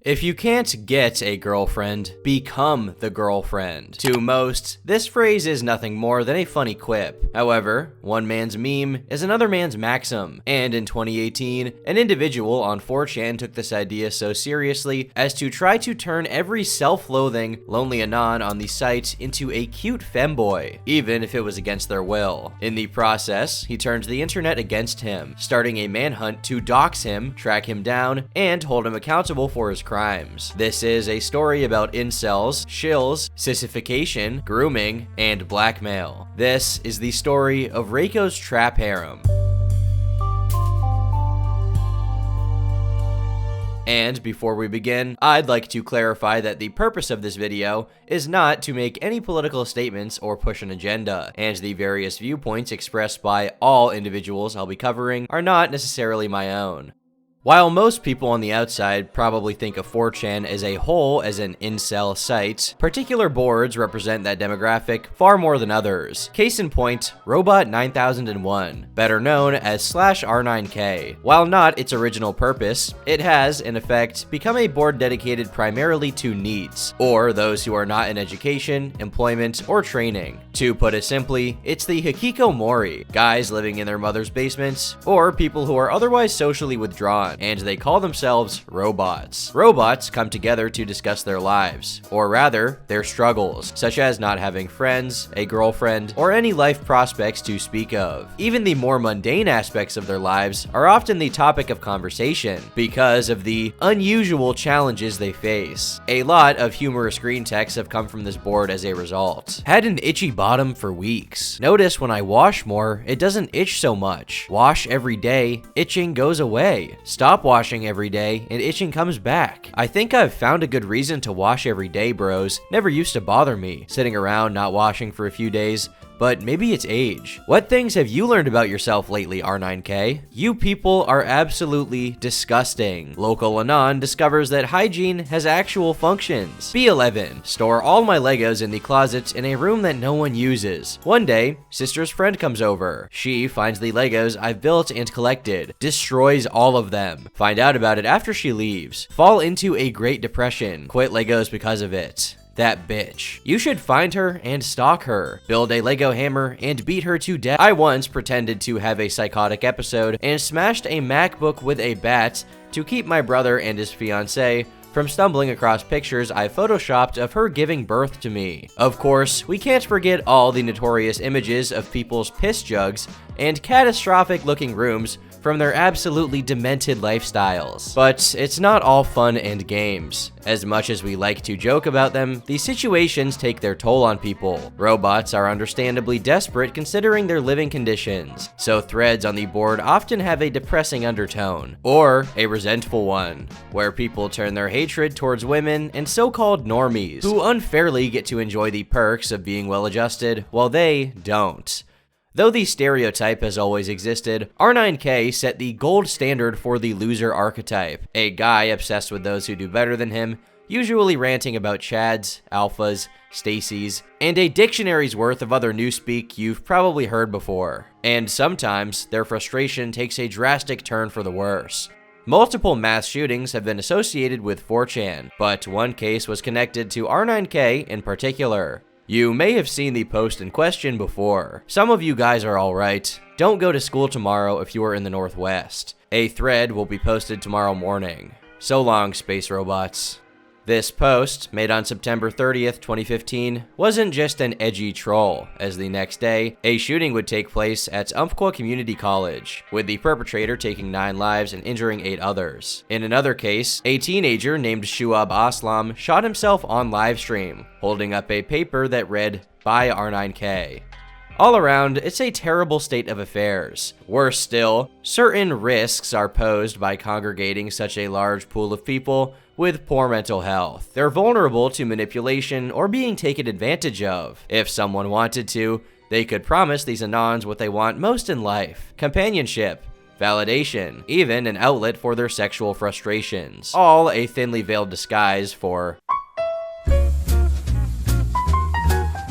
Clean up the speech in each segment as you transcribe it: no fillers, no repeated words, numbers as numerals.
If you can't get a girlfriend, become the girlfriend. To most, this phrase is nothing more than a funny quip. However, one man's meme is another man's maxim, and in 2018, an individual on 4chan took this idea so seriously as to try to turn every self-loathing, lonely anon on the site into a cute femboy, even if it was against their will. In the process, he turned the internet against him, starting a manhunt to dox him, track him down, and hold him accountable for his crimes. This is a story about incels, shills, sissification, grooming, and blackmail. This is the story of Reiko's trap harem. And before we begin, I'd like to clarify that the purpose of this video is not to make any political statements or push an agenda, and the various viewpoints expressed by all individuals I'll be covering are not necessarily my own. While most people on the outside probably think of 4chan as a whole as an incel site, particular boards represent that demographic far more than others. Case in point, Robot 9001, better known as /R9K. While not its original purpose, it has, in effect, become a board dedicated primarily to NEETs, or those who are not in education, employment, or training. To put it simply, it's the hikikomori, guys living in their mother's basements, or people who are otherwise socially withdrawn, and they call themselves robots. Robots come together to discuss their lives, or rather, their struggles, such as not having friends, a girlfriend, or any life prospects to speak of. Even the more mundane aspects of their lives are often the topic of conversation, because of the unusual challenges they face. A lot of humorous green texts have come from this board as a result. Had an itchy bottom for weeks. Notice when I wash more, it doesn't itch so much. Wash every day, itching goes away. Stop washing every day, and itching comes back. I think I've found a good reason to wash every day, bros. Never used to bother me, sitting around not washing for a few days. But maybe it's age. What things have you learned about yourself lately, R9K? You people are absolutely disgusting. Local Anon discovers that hygiene has actual functions. B11, store all my Legos in the closets in a room that no one uses. One day, sister's friend comes over. She finds the Legos I've built and collected, destroys all of them. Find out about it after she leaves. Fall into a Great Depression. Quit Legos because of it. That bitch. You should find her and stalk her. Build a Lego hammer and beat her to death. I once pretended to have a psychotic episode and smashed a MacBook with a bat to keep my brother and his fiancée from stumbling across pictures I photoshopped of her giving birth to me. Of course, we can't forget all the notorious images of people's piss jugs and catastrophic looking rooms from their absolutely demented lifestyles. But it's not all fun and games. As much as we like to joke about them, these situations take their toll on people. Robots are understandably desperate considering their living conditions, so threads on the board often have a depressing undertone, or a resentful one, where people turn their hatred towards women and so-called normies, who unfairly get to enjoy the perks of being well-adjusted, while they don't. Though the stereotype has always existed, R9K set the gold standard for the loser archetype, a guy obsessed with those who do better than him, usually ranting about Chads, Alphas, Stacies, and a dictionary's worth of other newspeak you've probably heard before. And sometimes, their frustration takes a drastic turn for the worse. Multiple mass shootings have been associated with 4chan, but one case was connected to R9K in particular. You may have seen the post in question before. Some of you guys are alright. Don't go to school tomorrow if you are in the Northwest. A thread will be posted tomorrow morning. So long, space robots. This post, made on September 30th, 2015, wasn't just an edgy troll, as the next day, a shooting would take place at Umpqua Community College, with the perpetrator taking 9 lives and injuring 8 others. In another case, a teenager named Shuab Aslam shot himself on livestream, holding up a paper that read, "By R9K." All around, it's a terrible state of affairs. Worse still, certain risks are posed by congregating such a large pool of people with poor mental health. They're vulnerable to manipulation or being taken advantage of. If someone wanted to, they could promise these Anons what they want most in life: companionship, validation, even an outlet for their sexual frustrations. All a thinly veiled disguise for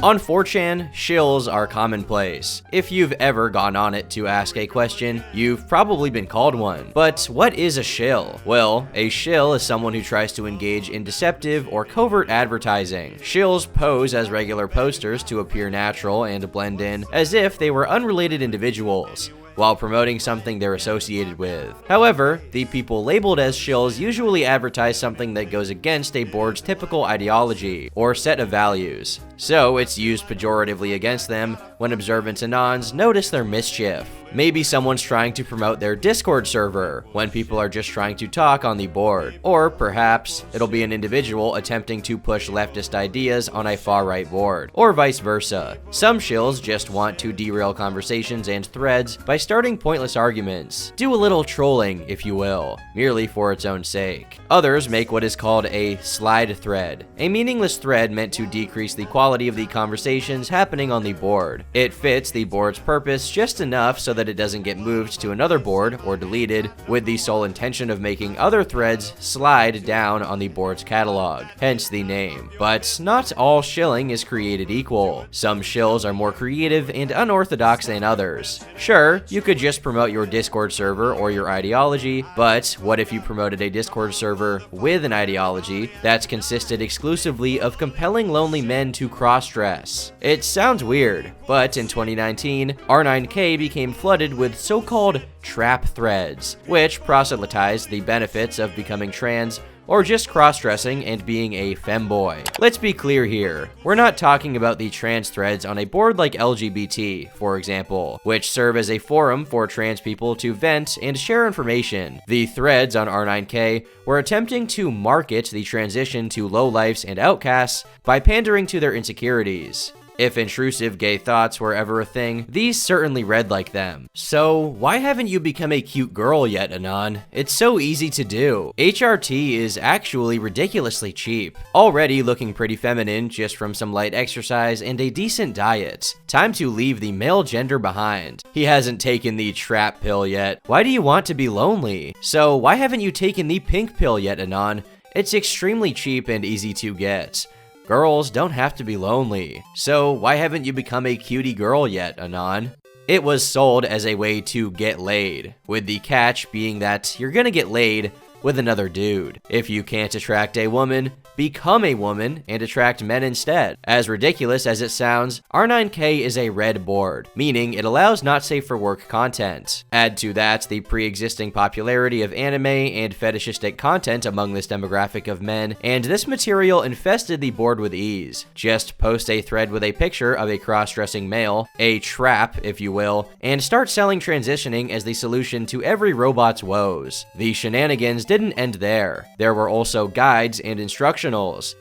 On 4chan, shills are commonplace. If you've ever gone on it to ask a question, you've probably been called one. But what is a shill? Well, a shill is someone who tries to engage in deceptive or covert advertising. Shills pose as regular posters to appear natural and blend in as if they were unrelated individuals, while promoting something they're associated with. However, the people labeled as shills usually advertise something that goes against a board's typical ideology or set of values, so it's used pejoratively against them when observant anons notice their mischief. Maybe someone's trying to promote their Discord server when people are just trying to talk on the board. Or perhaps it'll be an individual attempting to push leftist ideas on a far-right board, or vice versa. Some shills just want to derail conversations and threads by starting pointless arguments. Do a little trolling, if you will, merely for its own sake. Others make what is called a slide thread, a meaningless thread meant to decrease the quality of the conversations happening on the board. It fits the board's purpose just enough so that it doesn't get moved to another board or deleted, with the sole intention of making other threads slide down on the board's catalog, hence the name. But not all shilling is created equal. Some shills are more creative and unorthodox than others. Sure, you could just promote your Discord server or your ideology, but what if you promoted a Discord server with an ideology that's consisted exclusively of compelling lonely men to cross-dress? It sounds weird, but in 2019, R9K became flooded with so-called trap threads, which proselytized the benefits of becoming trans or just cross-dressing and being a femboy. Let's be clear here, we're not talking about the trans threads on a board like LGBT, for example, which serve as a forum for trans people to vent and share information. The threads on R9K were attempting to market the transition to lowlifes and outcasts by pandering to their insecurities. If intrusive gay thoughts were ever a thing, these certainly read like them. So why haven't you become a cute girl yet, Anon? It's so easy to do. HRT is actually ridiculously cheap. Already looking pretty feminine just from some light exercise and a decent diet. Time to leave the male gender behind. He hasn't taken the trap pill yet. Why do you want to be lonely? So why haven't you taken the pink pill yet, Anon? It's extremely cheap and easy to get. Girls don't have to be lonely. So why haven't you become a cutie girl yet, Anon? It was sold as a way to get laid, with the catch being that you're gonna get laid with another dude. If you can't attract a woman, become a woman and attract men instead. As ridiculous as it sounds, R9K is a red board, meaning it allows not safe for work content. Add to that the pre-existing popularity of anime and fetishistic content among this demographic of men, and this material infested the board with ease. Just post a thread with a picture of a cross-dressing male, a trap if you will, and start selling transitioning as the solution to every robot's woes. The shenanigans didn't end there. There were also guides and instructions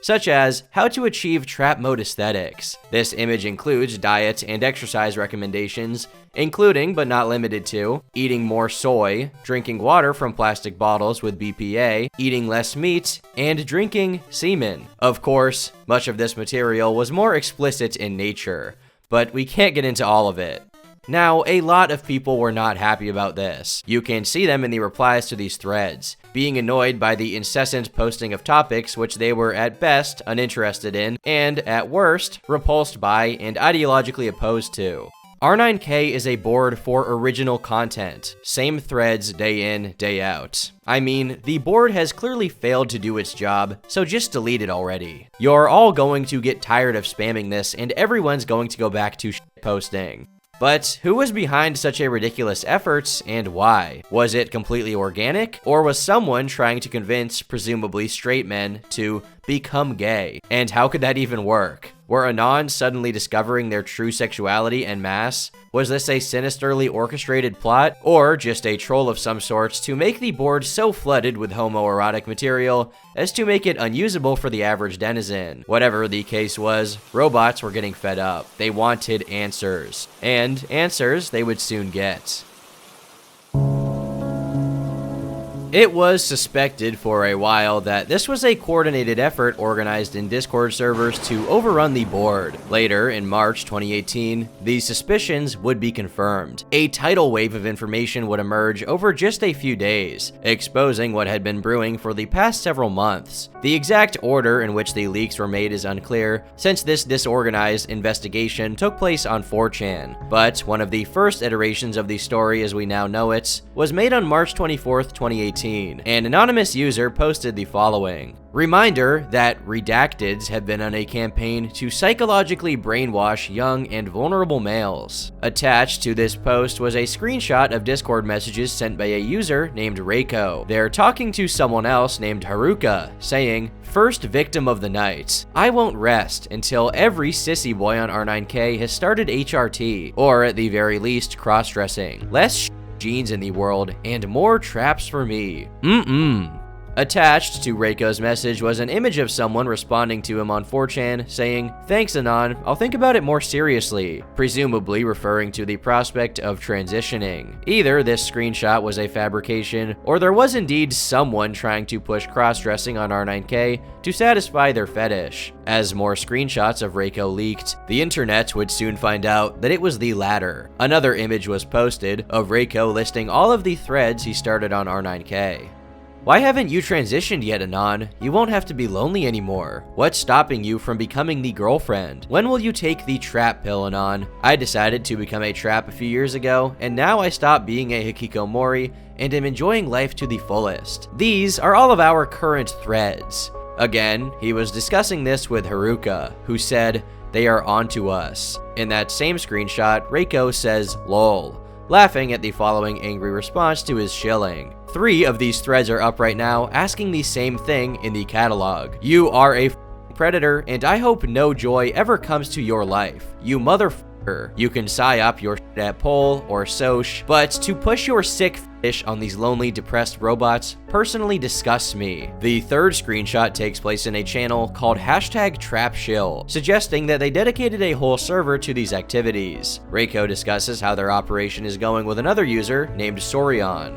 such as how to achieve trap mode aesthetics. This image includes diet and exercise recommendations, including but not limited to eating more soy, drinking water from plastic bottles with BPA, eating less meat, and drinking semen. Of course, much of this material was more explicit in nature, but we can't get into all of it. Now, a lot of people were not happy about this. You can see them in the replies to these threads, being annoyed by the incessant posting of topics which they were at best uninterested in, and at worst, repulsed by and ideologically opposed to. R9K is a board for original content, same threads day in, day out. I mean, the board has clearly failed to do its job, so just delete it already. You're all going to get tired of spamming this, and everyone's going to go back to posting. But who was behind such a ridiculous effort, and why? Was it completely organic, or was someone trying to convince presumably straight men to become gay? And how could that even work? Were Anons suddenly discovering their true sexuality en masse? Was this a sinisterly orchestrated plot, or just a troll of some sorts to make the board so flooded with homoerotic material as to make it unusable for the average denizen? Whatever the case was, robots were getting fed up. They wanted answers, and answers they would soon get. It was suspected for a while that this was a coordinated effort organized in Discord servers to overrun the board. Later, in March 2018, these suspicions would be confirmed. A tidal wave of information would emerge over just a few days, exposing what had been brewing for the past several months. The exact order in which the leaks were made is unclear, since this disorganized investigation took place on 4chan, but one of the first iterations of the story as we now know it was made on March 24th, 2018. An anonymous user posted the following. Reminder that redacteds have been on a campaign to psychologically brainwash young and vulnerable males. Attached to this post was a screenshot of Discord messages sent by a user named Reiko. They're talking to someone else named Haruka, saying, "First victim of the night. I won't rest until every sissy boy on R9K has started HRT, or at the very least cross-dressing. Less jeans in the world, and more traps for me. Attached to Reiko's message was an image of someone responding to him on 4chan saying, "Thanks Anon, I'll think about it more seriously," presumably referring to the prospect of transitioning. Either this screenshot was a fabrication, or there was indeed someone trying to push cross-dressing on R9K to satisfy their fetish. As more screenshots of Reiko leaked, the internet would soon find out that it was the latter. Another image was posted of Reiko listing all of the threads he started on R9K. Why haven't you transitioned yet, Anon? You won't have to be lonely anymore. What's stopping you from becoming the girlfriend? When will you take the trap pill, Anon? I decided to become a trap a few years ago, and now I stopped being a hikikomori and am enjoying life to the fullest. These are all of our current threads. Again, he was discussing this with Haruka, who said, "They are onto us." In that same screenshot, Reiko says, "lol," laughing at the following angry response to his shilling. 3 of these threads are up right now, asking the same thing in the catalog. You are a predator, and I hope no joy ever comes to your life. You motherfucker. You can psyop your shit at Pol or Soch, but to push your sick fish on these lonely, depressed robots personally disgusts me. The third screenshot takes place in a channel called #TrapShill, suggesting that they dedicated a whole server to these activities. Reiko discusses how their operation is going with another user named Sorion.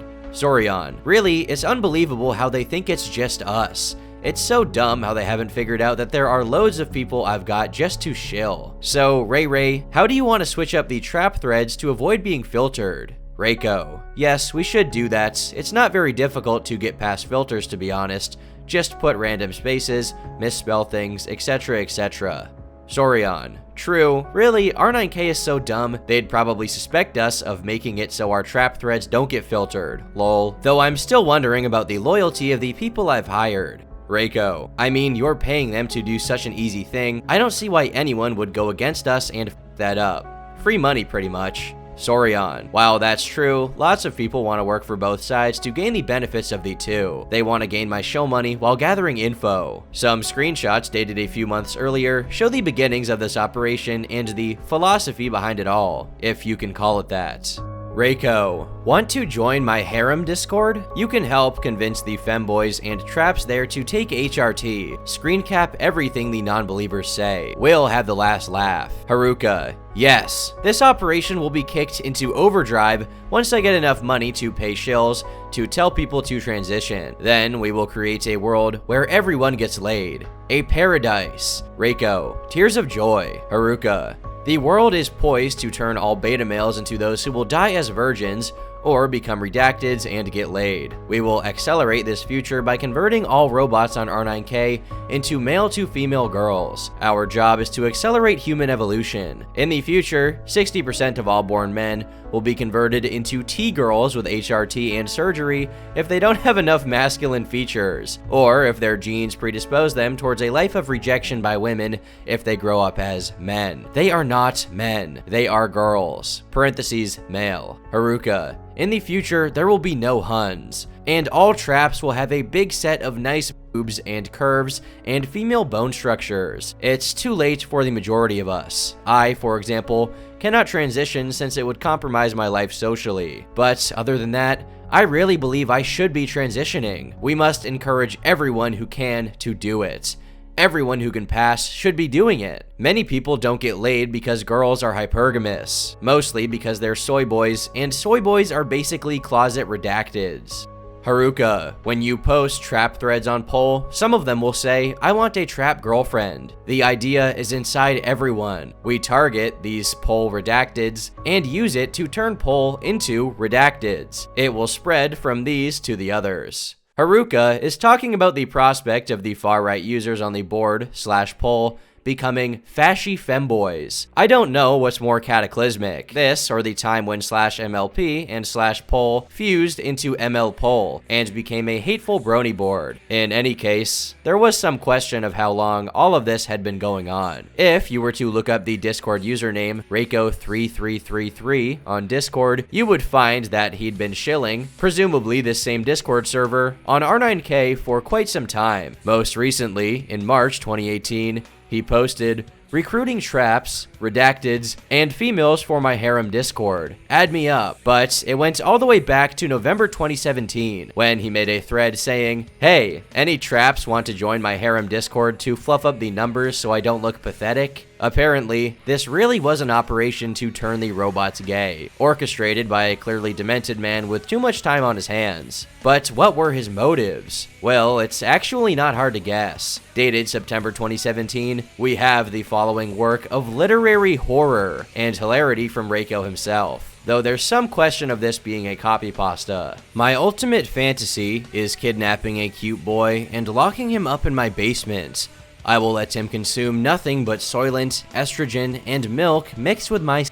Really, it's unbelievable how they think it's just us. It's so dumb how they haven't figured out that there are loads of people I've got just to shill. So, Ray, how do you want to switch up the trap threads to avoid being filtered? Reiko: yes, we should do that. It's not very difficult to get past filters, to be honest. Just put random spaces, misspell things, etc, etc. Sorion: true. Really, R9K is so dumb, they'd probably suspect us of making it so our trap threads don't get filtered. Lol. Though I'm still wondering about the loyalty of the people I've hired. Reiko: I mean, you're paying them to do such an easy thing. I don't see why anyone would go against us and f that up. Free money, pretty much. Sorion: while that's true, lots of people want to work for both sides to gain the benefits of the two. They want to gain my show money while gathering info. Some screenshots dated a few months earlier show the beginnings of this operation and the philosophy behind it all, if you can call it that. Reiko: want to join my harem Discord? You can help convince the femboys and traps there to take HRT. Screen cap everything the non-believers say. We'll have the last laugh. Haruka: yes, this operation will be kicked into overdrive once I get enough money to pay shills to tell people to transition. Then we will create a world where everyone gets laid. A paradise. Reiko: tears of joy. Haruka: the world is poised to turn all beta males into those who will die as virgins or become redacteds and get laid. We will accelerate this future by converting all robots on R9K into male to female girls. Our job is to accelerate human evolution. In the future, 60% of all born men will be converted into T-girls with HRT and surgery if they don't have enough masculine features, or if their genes predispose them towards a life of rejection by women if they grow up as men. They are not men. They are girls. Parentheses, male. Haruka: in the future, there will be no Huns, and all traps will have a big set of nice boobs and curves and female bone structures. It's too late for the majority of us. I, for example, cannot transition since it would compromise my life socially. But other than that, I really believe I should be transitioning. We must encourage everyone who can to do it. Everyone who can pass should be doing it. Many people don't get laid because girls are hypergamous, mostly because they're soy boys, and soy boys are basically closet redacteds. Haruka, when you post trap threads on Poll, some of them will say, "I want a trap girlfriend." The idea is inside everyone. We target these Poll redacteds and use it to turn Poll into redacteds. It will spread from these to the others. Haruka is talking about the prospect of the far-right users on the board/Poll becoming fashy femboys. I don't know what's more cataclysmic, this or the time when /MLP and /Poll fused into ML-Poll and became a hateful brony board. In any case, there was some question of how long all of this had been going on. If you were to look up the Discord username Reiko3333 on Discord, you would find that he'd been shilling, presumably this same Discord server, on R9K for quite some time. Most recently, in March 2018, he posted, "Recruiting traps, redacteds, and females for my harem Discord. Add me up." But it went all the way back to November 2017, when he made a thread saying, "Hey, any traps want to join my harem Discord to fluff up the numbers so I don't look pathetic?" Apparently, this really was an operation to turn the robots gay, orchestrated by a clearly demented man with too much time on his hands. But what were his motives? Well, it's actually not hard to guess. Dated September 2017, we have the following work of literary horror and hilarity from Reiko himself, though there's some question of this being a copy pasta. "My ultimate fantasy is kidnapping a cute boy and locking him up in my basement. I will let him consume nothing but soylent, estrogen, and milk mixed with my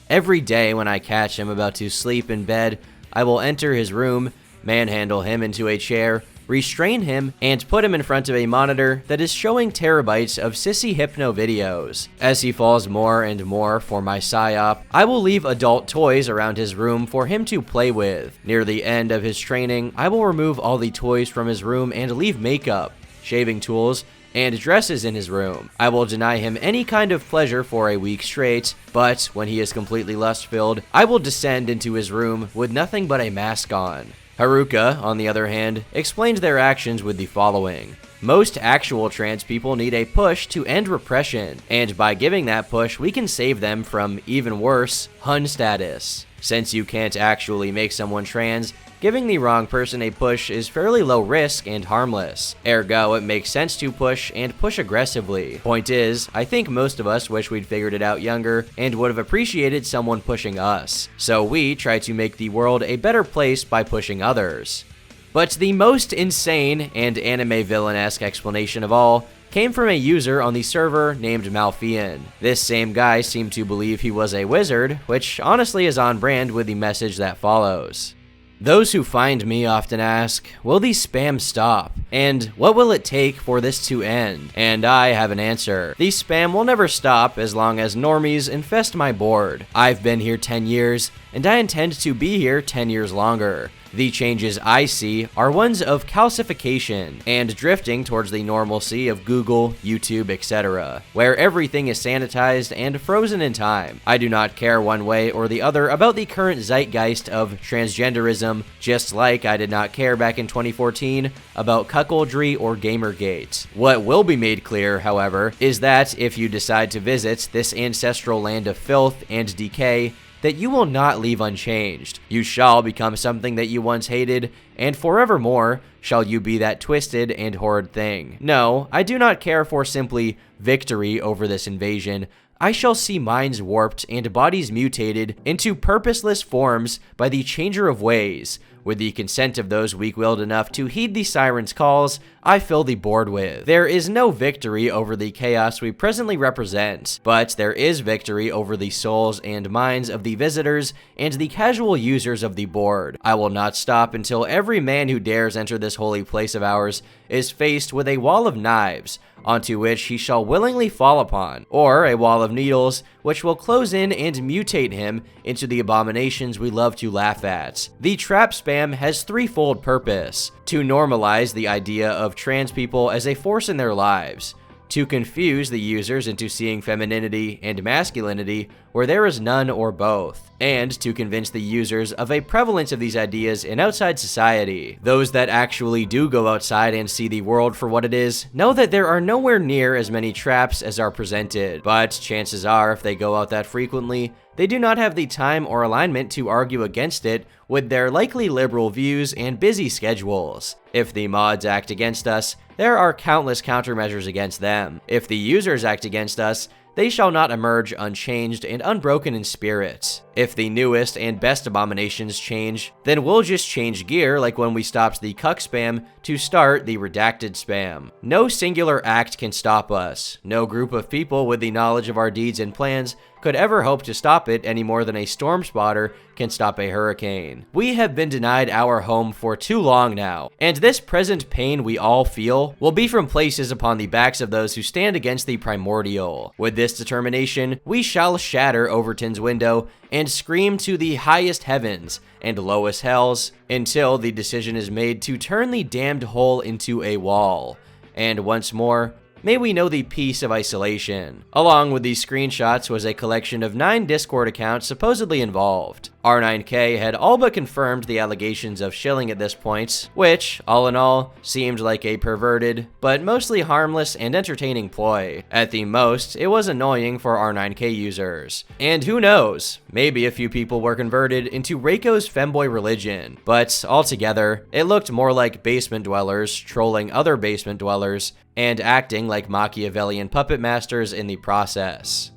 every day. When I catch him about to sleep in bed, I will enter his room, manhandle him into a chair, restrain him, and put him in front of a monitor that is showing terabytes of sissy hypno videos. As he falls more and more for my psyop, I will leave adult toys around his room for him to play with. Near the end of his training, I will remove all the toys from his room and leave makeup, shaving tools, and dresses in his room. I will deny him any kind of pleasure for a week straight, but when he is completely lust-filled, I will descend into his room with nothing but a mask on." Haruka, on the other hand, explains their actions with the following. "Most actual trans people need a push to end repression, and by giving that push, we can save them from, even worse, Hun status. Since you can't actually make someone trans, giving the wrong person a push is fairly low risk and harmless. Ergo, it makes sense to push and push aggressively. Point is, I think most of us wish we'd figured it out younger and would have appreciated someone pushing us. So we try to make the world a better place by pushing others." But the most insane and anime villain-esque explanation of all came from a user on the server named Malfian. This same guy seemed to believe he was a wizard, which honestly is on brand with the message that follows. "Those who find me often ask, will the spam stop? And what will it take for this to end? And I have an answer. The spam will never stop as long as normies infest my board. I've been here 10 years, and I intend to be here 10 years longer. The changes I see are ones of calcification and drifting towards the normalcy of Google, YouTube, etc., where everything is sanitized and frozen in time. I do not care one way or the other about the current zeitgeist of transgenderism, just like I did not care back in 2014 about cuckoldry or Gamergate. What will be made clear, however, is that if you decide to visit this ancestral land of filth and decay, that you will not leave unchanged. You shall become something that you once hated, and forevermore shall you be that twisted and horrid thing. No, I do not care for simply victory over this invasion. I shall see minds warped and bodies mutated into purposeless forms by the changer of ways. With the consent of those weak-willed enough to heed the siren's calls, I fill the board with. There is no victory over the chaos we presently represent, but there is victory over the souls and minds of the visitors and the casual users of the board. I will not stop until every man who dares enter this holy place of ours is faced with a wall of knives, onto which he shall willingly fall upon, or a wall of needles, which will close in and mutate him into the abominations we love to laugh at. The trap spam has threefold purpose: to normalize the idea of trans people as a force in their lives, to confuse the users into seeing femininity and masculinity where there is none or both, and to convince the users of a prevalence of these ideas in outside society. Those that actually do go outside and see the world for what it is know that there are nowhere near as many traps as are presented, but chances are if they go out that frequently, they do not have the time or alignment to argue against it with their likely liberal views and busy schedules. If the mods act against us, there are countless countermeasures against them. If the users act against us, they shall not emerge unchanged and unbroken in spirit. If the newest and best abominations change, then we'll just change gear like when we stopped the cuck spam to start the redacted spam. No singular act can stop us. No group of people with the knowledge of our deeds and plans could ever hope to stop it any more than a storm spotter can stop a hurricane. We have been denied our home for too long now, and this present pain we all feel will be from places upon the backs of those who stand against the primordial. With this determination, we shall shatter Overton's window and scream to the highest heavens and lowest hells until the decision is made to turn the damned hole into a wall. And once more, may we know the peace of isolation. Along with these screenshots was a collection of 9 Discord accounts supposedly involved. R9K had all but confirmed the allegations of shilling at this point, which, all in all, seemed like a perverted, but mostly harmless and entertaining ploy. At the most, it was annoying for R9K users. And who knows, maybe a few people were converted into Reiko's Femboy religion, but altogether, it looked more like basement dwellers trolling other basement dwellers and acting like Machiavellian puppet masters in the process.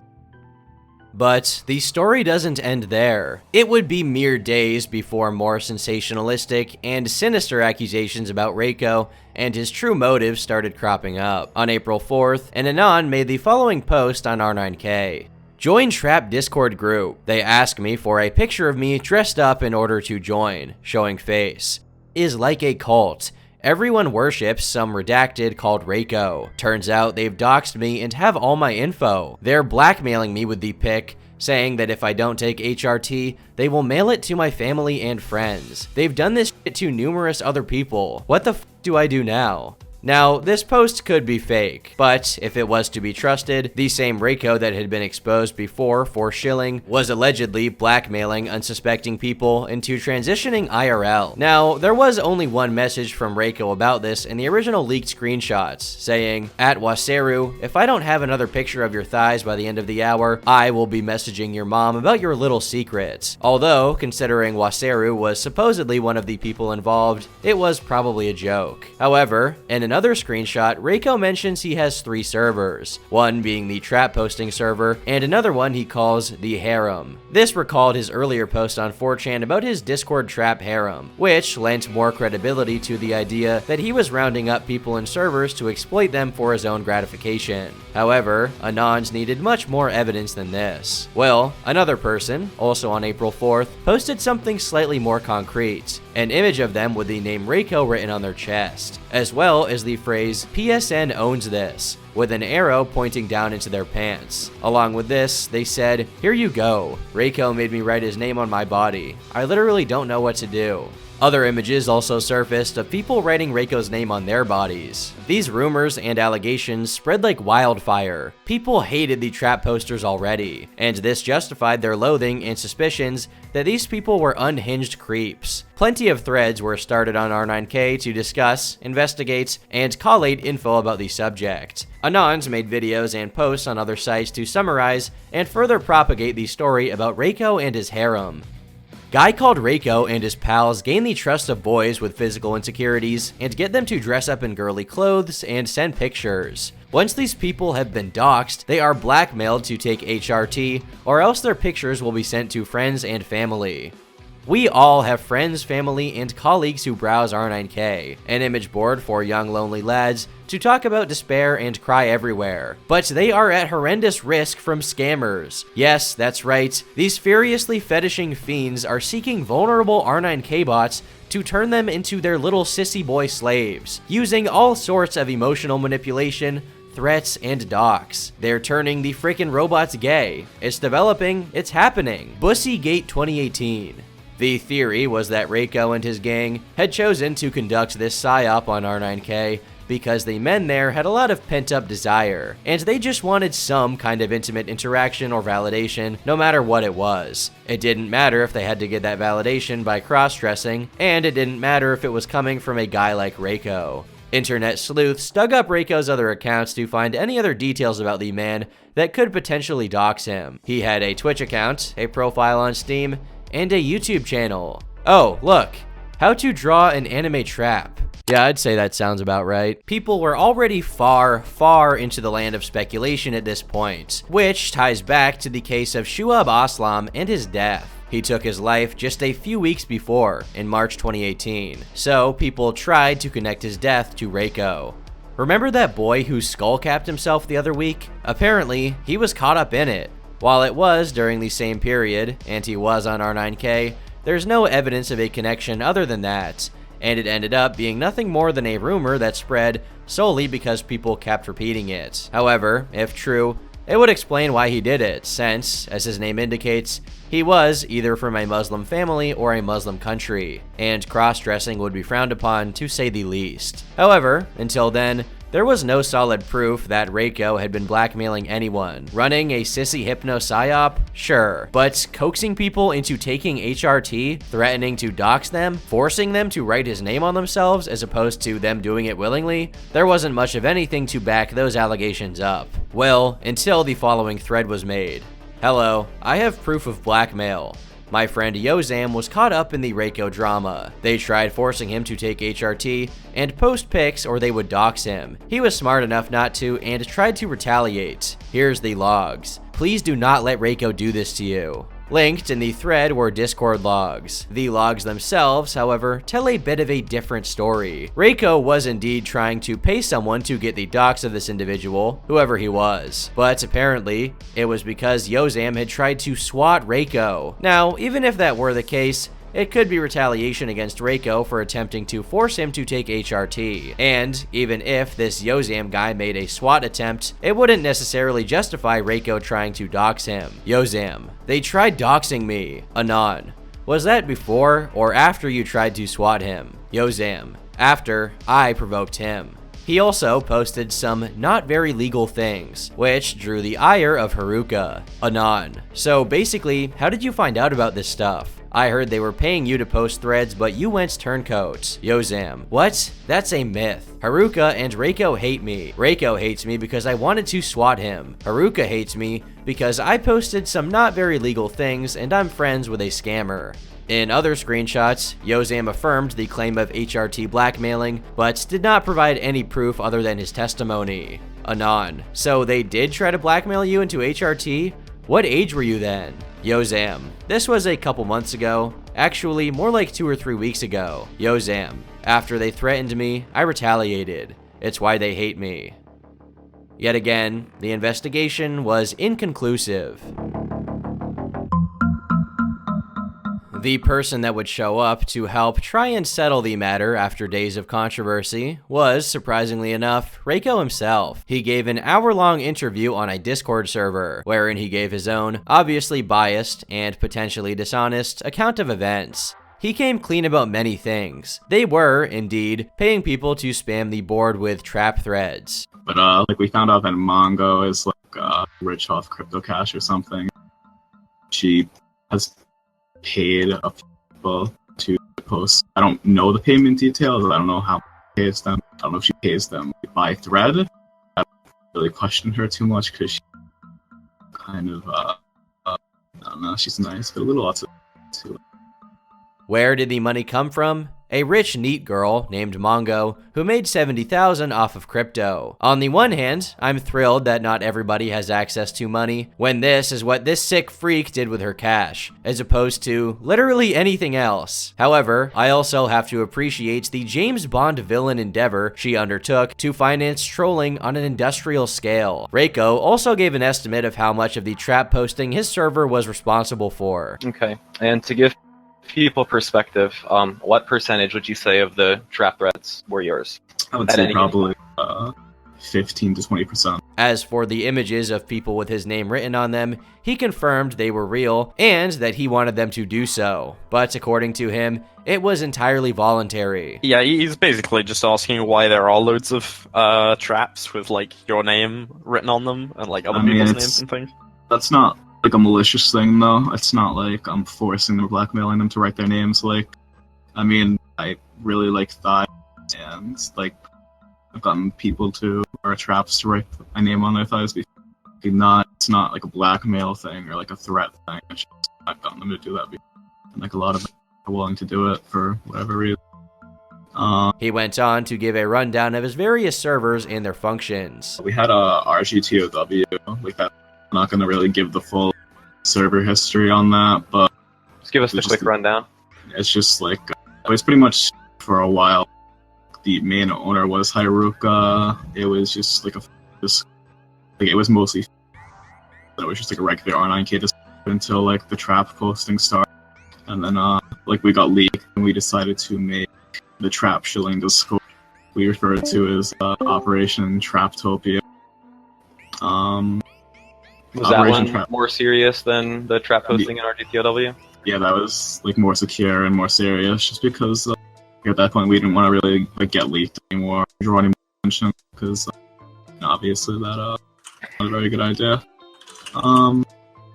But the story doesn't end there. It would be mere days before more sensationalistic and sinister accusations about Reiko and his true motives started cropping up. On April 4th, an Anon made the following post on R9K. Join Trap Discord group. They ask me for a picture of me dressed up in order to join, showing face. Is like a cult. Everyone worships some redacted called Reiko. Turns out they've doxed me and have all my info. They're blackmailing me with the pic, saying that if I don't take HRT, they will mail it to my family and friends. They've done this shit to numerous other people. What the f do I do now? Now, this post could be fake, but if it was to be trusted, the same Reiko that had been exposed before for shilling was allegedly blackmailing unsuspecting people into transitioning IRL. Now, there was only one message from Reiko about this in the original leaked screenshots, saying, "At Waseru, if I don't have another picture of your thighs by the end of the hour, I will be messaging your mom about your little secrets." Although, considering Waseru was supposedly one of the people involved, it was probably a joke. However, in another screenshot, Reiko mentions he has 3 servers, one being the trap posting server, and another one he calls the harem. This recalled his earlier post on 4chan about his Discord trap harem, which lent more credibility to the idea that he was rounding up people in servers to exploit them for his own gratification. However, Anons needed much more evidence than this. Well, another person, also on April 4th, posted something slightly more concrete, an image of them with the name Reiko written on their chest, as well as the phrase "PSN owns this," with an arrow pointing down into their pants. Along with this, they said, "Here you go. Reiko made me write his name on my body. I literally don't know what to do." Other images also surfaced of people writing Reiko's name on their bodies. These rumors and allegations spread like wildfire. People hated the trap posters already, and this justified their loathing and suspicions that these people were unhinged creeps. Plenty of threads were started on R9K to discuss, investigate, and collate info about the subject. Anons made videos and posts on other sites to summarize and further propagate the story about Reiko and his harem. Guy called Reiko and his pals gain the trust of boys with physical insecurities and get them to dress up in girly clothes and send pictures. Once these people have been doxxed, they are blackmailed to take HRT, or else their pictures will be sent to friends and family. We all have friends, family, and colleagues who browse R9K, an image board for young lonely lads to talk about despair and cry everywhere. But they are at horrendous risk from scammers. Yes, that's right, these furiously fetishing fiends are seeking vulnerable R9K bots to turn them into their little sissy boy slaves, using all sorts of emotional manipulation, threats, and docs. They're turning the frickin' robots gay. It's developing, it's happening. Bussygate 2018. The theory was that Reiko and his gang had chosen to conduct this psyop on R9K because the men there had a lot of pent-up desire, and they just wanted some kind of intimate interaction or validation, no matter what it was. It didn't matter if they had to get that validation by cross-dressing, and it didn't matter if it was coming from a guy like Reiko. Internet sleuths dug up Reiko's other accounts to find any other details about the man that could potentially dox him. He had a Twitch account, a profile on Steam, and a YouTube channel. Oh, look, how to draw an anime trap. Yeah, I'd say that sounds about right. People were already far, far into the land of speculation at this point, which ties back to the case of Shuab Aslam and his death. He took his life just a few weeks before, in March 2018, so people tried to connect his death to Reiko. Remember that boy who skull-capped himself the other week? Apparently, he was caught up in it. While it was during the same period, and he was on R9K, there's no evidence of a connection other than that, and it ended up being nothing more than a rumor that spread solely because people kept repeating it. However, if true, it would explain why he did it, since, as his name indicates, he was either from a Muslim family or a Muslim country, and cross-dressing would be frowned upon to say the least. However, until then, there was no solid proof that Reiko had been blackmailing anyone. Running a sissy hypno psyop? Sure. But coaxing people into taking HRT, threatening to dox them, forcing them to write his name on themselves as opposed to them doing it willingly? There wasn't much of anything to back those allegations up. Well, until the following thread was made. Hello, I have proof of blackmail. My friend Yozam was caught up in the Reiko drama. They tried forcing him to take HRT and post pics or they would dox him. He was smart enough not to and tried to retaliate. Here's the logs. Please do not let Reiko do this to you. Linked in the thread were Discord logs. The logs themselves, however, tell a bit of a different story. Reiko was indeed trying to pay someone to get the dox of this individual, whoever he was. But apparently, it was because Yozam had tried to swat Reiko. Now, even if that were the case, it could be retaliation against Reiko for attempting to force him to take HRT. And even if this Yozam guy made a SWAT attempt, it wouldn't necessarily justify Reiko trying to dox him. Yozam, they tried doxing me. Anon, was that before or after you tried to SWAT him? Yozam, after I provoked him. He also posted some not very legal things, which drew the ire of Haruka. Anon, so basically, how did you find out about this stuff? I heard they were paying you to post threads, but you went turncoats. Yozam, what? That's a myth. Haruka and Reiko hate me. Reiko hates me because I wanted to swat him. Haruka hates me because I posted some not very legal things and I'm friends with a scammer. In other screenshots, Yozam affirmed the claim of HRT blackmailing, but did not provide any proof other than his testimony. Anon, so they did try to blackmail you into HRT? What age were you then? Yozam, this was a couple months ago. Actually, more like 2 or 3 weeks ago. Yozam, after they threatened me, I retaliated. It's why they hate me. Yet again, the investigation was inconclusive. The person that would show up to help try and settle the matter after days of controversy was, surprisingly enough, Reiko himself. He gave an hour-long interview on a Discord server, wherein he gave his own, obviously biased and potentially dishonest, account of events. He came clean about many things. They were, indeed, paying people to spam the board with trap threads. But like we found out that Mongo is like rich off crypto cash or something. She has paid a few people to post. I don't know the payment details. I don't know how she pays them. I don't know if she pays them by thread. I don't really question her too much because she kind of, I don't know, she's nice, but a little lots of too. Where did the money come from? A rich, neat girl named Mongo who made $70,000 off of crypto. On the one hand, I'm thrilled that not everybody has access to money, when this is what this sick freak did with her cash, as opposed to literally anything else. However, I also have to appreciate the James Bond villain endeavor she undertook to finance trolling on an industrial scale. Reiko also gave an estimate of how much of the trap posting his server was responsible for. Okay, and to give people perspective, what percentage would you say of the trap threads were yours? I would say probably 15 to 20%. As for the images of people with his name written on them, he confirmed they were real and that he wanted them to do so. But according to him, it was entirely voluntary. Yeah, he's basically just asking why there are loads of traps with like your name written on them and like other people's names and things. That's not like a malicious thing though. It's not like I'm forcing them or blackmailing them to write their names. Like, I mean, I really like Thigh, and like I've gotten people to, or traps to write my name on their thighs before. It's not like a blackmail thing or like a threat thing. It's just, I've gotten them to do that before. And like a lot of them are willing to do it for whatever reason. He went on to give a rundown of his various servers and their functions. We had a RGTOW, like that. I'm not going to really give the full server history on that, but Just give us the quick rundown. it's just like, it was pretty much for a while. The main owner was Hyruka. It was just like it was mostly, it was just like a regular R9K until like the trap posting started. And then like we got leaked and we decided to make the trap shilling Discord. We refer to as Operation Traptopia. Was that one more serious than the trap posting in RGTOW? Yeah, that was like more secure and more serious, just because at that point we didn't want to really like get leaked anymore, draw any more attention, because obviously that was not a very good idea. And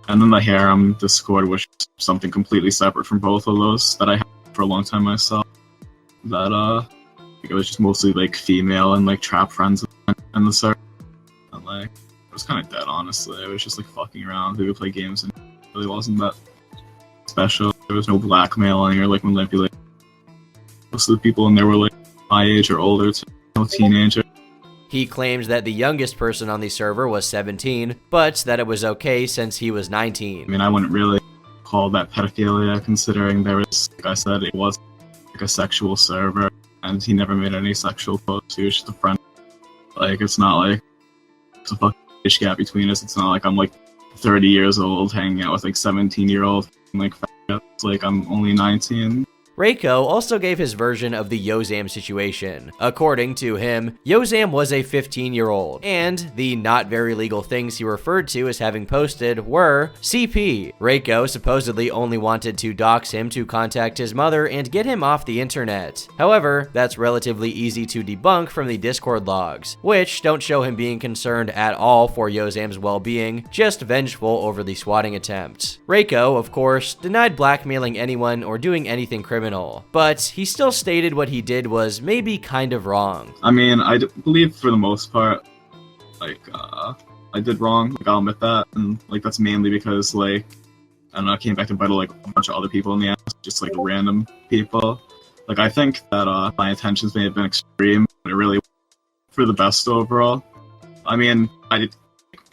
then the harem Discord was something completely separate from both of those that I had for a long time myself. That it was just mostly like female and like trap friends in the server. And like it was kind of dead, honestly. It was just like fucking around. We would play games and it really wasn't that special. There was no blackmailing or like manipulating. Most of the people in there were like my age or older, no teenager. He claims that the youngest person on the server was 17, but that it was okay since he was 19. I mean, I wouldn't really call that pedophilia, considering there was, like I said, it was like a sexual server, and he never made any sexual posts. He was just a friend. Like, it's not like there's a fucking age gap between us. It's not like I'm like 30 years old hanging out with like 17-year-old like it's like I'm only 19. Reiko also gave his version of the Yozam situation. According to him, Yozam was a 15-year-old, and the not very legal things he referred to as having posted were CP. Reiko supposedly only wanted to dox him to contact his mother and get him off the internet. However, that's relatively easy to debunk from the Discord logs, which don't show him being concerned at all for Yozam's well-being, just vengeful over the swatting attempt. Reiko, of course, denied blackmailing anyone or doing anything criminal, but he still stated what he did was maybe kind of wrong. I mean, I believe for the most part, like, I did wrong, like, I'll admit that, and, like, that's mainly because, like, I don't know, I came back to battle, like, a bunch of other people in the ass, just, like, random people. Like, I think that, my intentions may have been extreme, but it really for the best overall. I mean,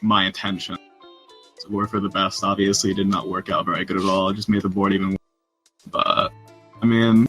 my intentions were for the best. Obviously, it did not work out very good at all. It just made the board even worse. But I mean,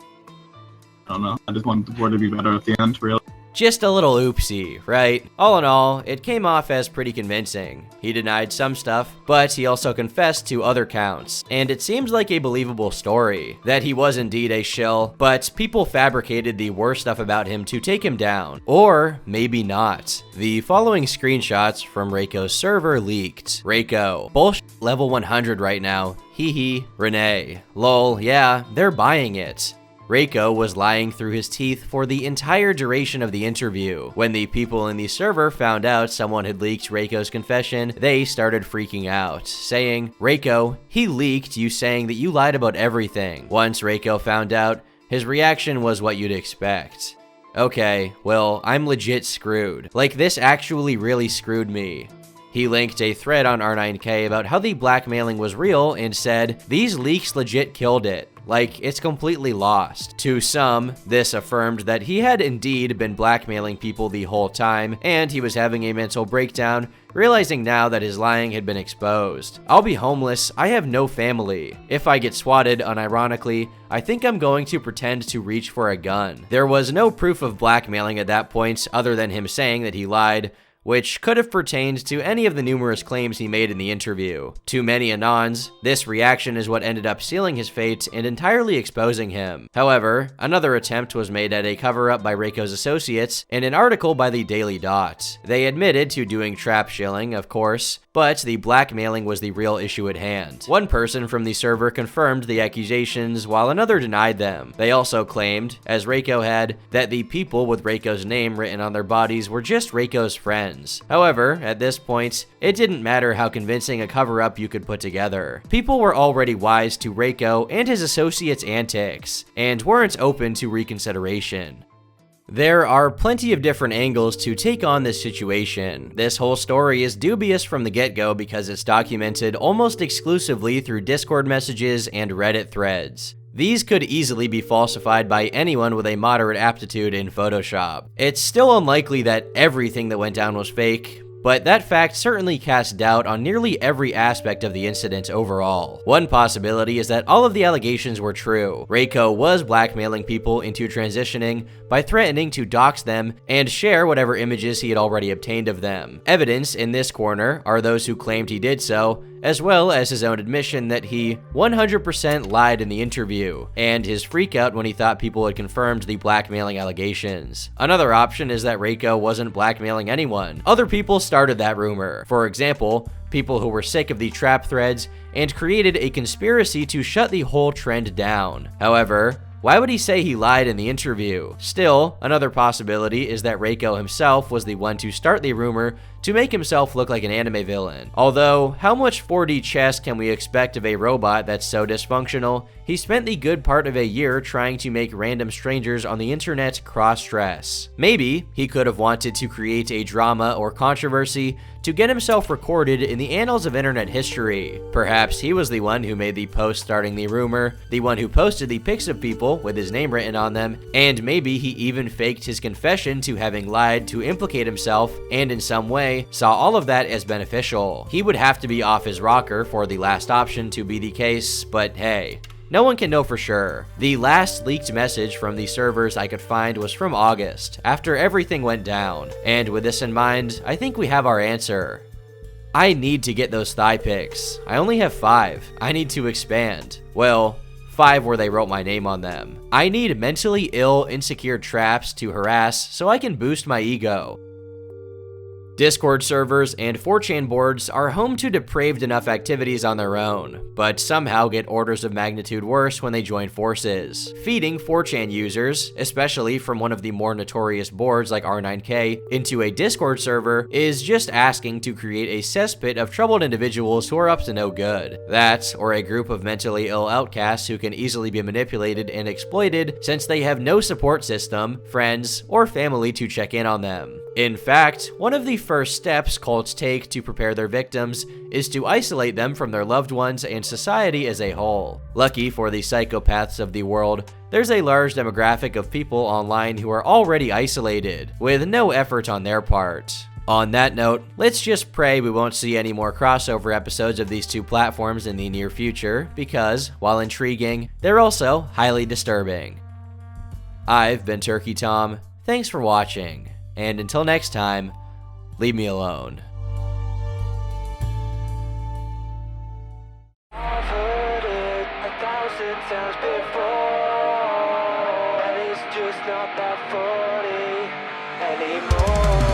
I don't know. I just wanted the board to be better at the end, really. Just a little oopsie, right? All in all, it came off as pretty convincing. He denied some stuff, but he also confessed to other counts. And it seems like a believable story, that he was indeed a shill, but people fabricated the worst stuff about him to take him down. Or maybe not. The following screenshots from Reiko's server leaked. Reiko, bullshit level 100 right now. Hee hee. Renee, lol, yeah, they're buying it. Reiko was lying through his teeth for the entire duration of the interview. When the people in the server found out someone had leaked Reiko's confession, they started freaking out, saying, "Reiko, he leaked you saying that you lied about everything." Once Reiko found out, his reaction was what you'd expect. Okay, well, I'm legit screwed. Like, this actually really screwed me. He linked a thread on R9K about how the blackmailing was real and said, "These leaks legit killed it. Like, it's completely lost." To some, this affirmed that he had indeed been blackmailing people the whole time, and he was having a mental breakdown, realizing now that his lying had been exposed. "I'll be homeless, I have no family. If I get swatted, unironically, I think I'm going to pretend to reach for a gun." There was no proof of blackmailing at that point other than him saying that he lied, which could have pertained to any of the numerous claims he made in the interview. To many Anons, this reaction is what ended up sealing his fate and entirely exposing him. However, another attempt was made at a cover-up by Reiko's associates in an article by the Daily Dot. They admitted to doing trap shilling, of course, but the blackmailing was the real issue at hand. One person from the server confirmed the accusations, while another denied them. They also claimed, as Reiko had, that the people with Reiko's name written on their bodies were just Reiko's friends. However, at this point, it didn't matter how convincing a cover-up you could put together. People were already wise to Reiko and his associates' antics, and weren't open to reconsideration. There are plenty of different angles to take on this situation. This whole story is dubious from the get-go because it's documented almost exclusively through Discord messages and Reddit threads. These could easily be falsified by anyone with a moderate aptitude in Photoshop. It's still unlikely that everything that went down was fake, but that fact certainly casts doubt on nearly every aspect of the incident overall. One possibility is that all of the allegations were true. Reiko was blackmailing people into transitioning by threatening to dox them and share whatever images he had already obtained of them. Evidence in this corner are those who claimed he did so, as well as his own admission that he 100% lied in the interview, and his freakout when he thought people had confirmed the blackmailing allegations. Another option is that Reiko wasn't blackmailing anyone. Other people started that rumor. For example, people who were sick of the trap threads and created a conspiracy to shut the whole trend down. However, why would he say he lied in the interview? Still, another possibility is that Reiko himself was the one to start the rumor to make himself look like an anime villain. Although, how much 4D chess can we expect of a robot that's so dysfunctional? He spent the good part of a year trying to make random strangers on the internet cross-dress. Maybe he could have wanted to create a drama or controversy to get himself recorded in the annals of internet history. Perhaps he was the one who made the post starting the rumor, the one who posted the pics of people with his name written on them, and maybe he even faked his confession to having lied to implicate himself and in some way saw all of that as beneficial. He would have to be off his rocker for the last option to be the case, but hey, no one can know for sure. The last leaked message from the servers I could find was from August, after everything went down. And with this in mind, I think we have our answer. I need to get those thigh pics. I only have 5. I need to expand. Well, 5 where they wrote my name on them. I need mentally ill, insecure traps to harass so I can boost my ego. Discord servers and 4chan boards are home to depraved enough activities on their own, but somehow get orders of magnitude worse when they join forces. Feeding 4chan users, especially from one of the more notorious boards like R9K, into a Discord server is just asking to create a cesspit of troubled individuals who are up to no good. That, or a group of mentally ill outcasts who can easily be manipulated and exploited since they have no support system, friends, or family to check in on them. In fact, one of the first steps cults take to prepare their victims is to isolate them from their loved ones and society as a whole. Lucky for the psychopaths of the world, there's a large demographic of people online who are already isolated, with no effort on their part. On that note, let's just pray we won't see any more crossover episodes of these two platforms in the near future, because, while intriguing, they're also highly disturbing. I've been Turkey Tom, thanks for watching, and until next time, leave me alone. I've heard it 1,000 times before, and it's just not that funny anymore.